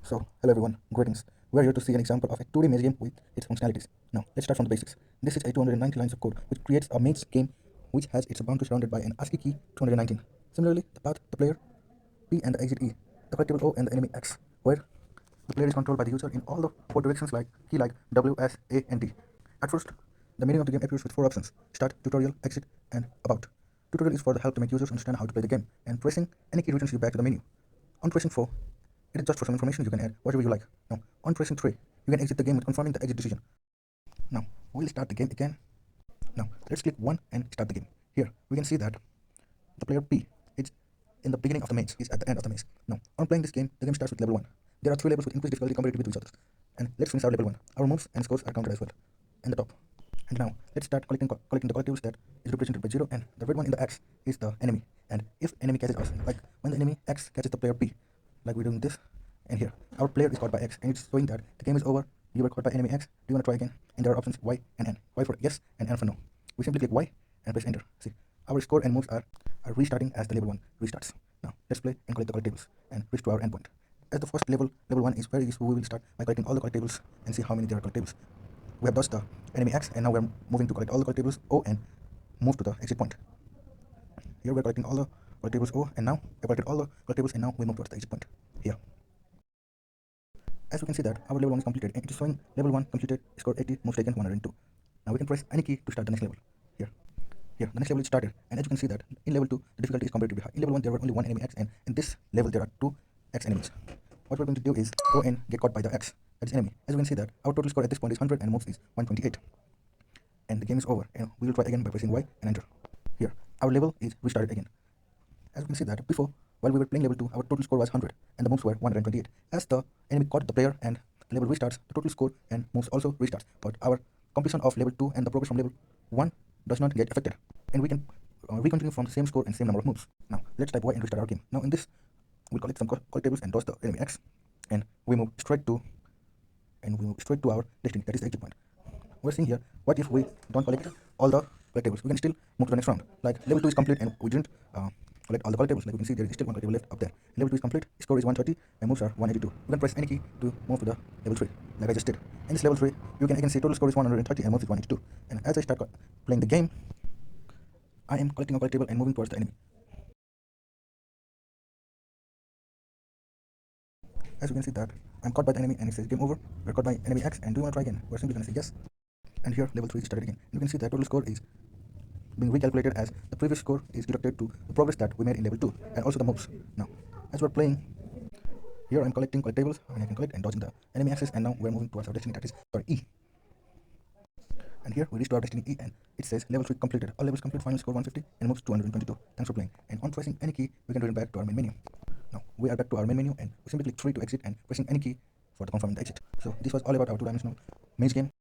Hello everyone, greetings. We are here to see an example of a 2D maze game with its functionalities. Now, let's start from the basics. This is a 290 lines of code which creates a maze game which has its boundary surrounded by an ASCII key 219. Similarly, the path, the player, P and the exit E, the collectible O and the enemy X, where the player is controlled by the user in all the four directions like key like W, S, A, and D. At first, the menu of the game appears with four options: Start, Tutorial, Exit, and About. Tutorial is for the help to make users understand how to play the game, and pressing any key returns you back to the menu. On pressing 4, it is just for some information you can add whatever you like. Now, on pressing 3, you can exit the game with confirming the exit decision. Now, we'll start the game again. Now, let's click 1 and start the game. Here, we can see that the player P is in the beginning of the maze, is at the end of the maze. Now, on playing this game, the game starts with level 1. There are 3 levels with increased difficulty comparative to each other. And let's finish our level 1. Our moves and scores are counted as well in the top. And now, let's start collecting the collectibles that is represented by 0, and the red one in the X is the enemy. And if enemy catches us, like when the enemy X catches the player P, like we're doing this, and here, our player is caught by X, and it's showing that the game is over, you were caught by enemy X, do you want to try again? And there are options Y and N. Y for yes, and N for no. We simply click Y and press enter. See, our score and moves are restarting as the level 1 restarts. Now, let's play and collect the collectibles, and reach to our endpoint. As the first level, level 1 is very useful, we will start by collecting all the collectibles and see how many there are collectibles. We have dodged the enemy X, and now we're moving to collect all the collectibles O and move to the exit point. Here we're collecting all the collectibles O, and now we've collected all the collectibles, and now we move towards the exit point. Here. As we can see that our level 1 is completed, and it is showing level 1 completed, score 80, moves taken 102. Now we can press any key to start the next level. Here. Here, the next level is started, and as you can see that in level 2, the difficulty is comparatively high. In level 1, there were only one enemy X, and in this level, there are 2 X enemies. What we're going to do is go and get caught by the X, that is enemy. As you can see that our total score at this point is 100 and moves is 128. And the game is over, and we will try again by pressing Y and enter. Here, our level is restarted again. As you can see that before, while we were playing level 2, our total score was 100 and the moves were 128. As the enemy caught the player and the level restarts, the total score and moves also restarts. But our completion of level 2 and the progress from level 1 does not get affected. And we can recontinue from the same score and same number of moves. Now, let's type Y and restart our game. Now in this, we'll collect some collectibles and dodge the enemy X. And we move straight to our destiny, that is the exit point. We're seeing here, what if we don't collect all the collectibles? We can still move to the next round. Like level 2 is complete and we didn't collect all the collectibles. Like we can see there is still one collectible left up there. Level 2 is complete, score is 130 and moves are 182. You can press any key to move to the level 3, like I just did. In this level 3, you can again see total score is 130 and moves is 182. And as I start playing the game, I am collecting a collectible and moving towards the enemy. As you can see that, I'm caught by the enemy and it says game over. We're caught by enemy X, and do you want to try again? We're simply going to say yes. And here level 3 is started again. You can see that total score is being recalculated as the previous score is deducted to the progress that we made in level 2 and also the moves. Now, as we're playing, here I'm collecting collectibles and I can collect and dodging the enemy axis, and now we're moving towards our destiny, that is our E. And here we reach to our destiny E, and it says level 3 completed. All levels complete, final score 150 and moves 222. Thanks for playing. And on pressing any key, we can return back to our main menu. Now we are back to our main menu, and we simply click 3 to exit and pressing any key for the confirming the exit. So this was all about our 2-dimensional maze game.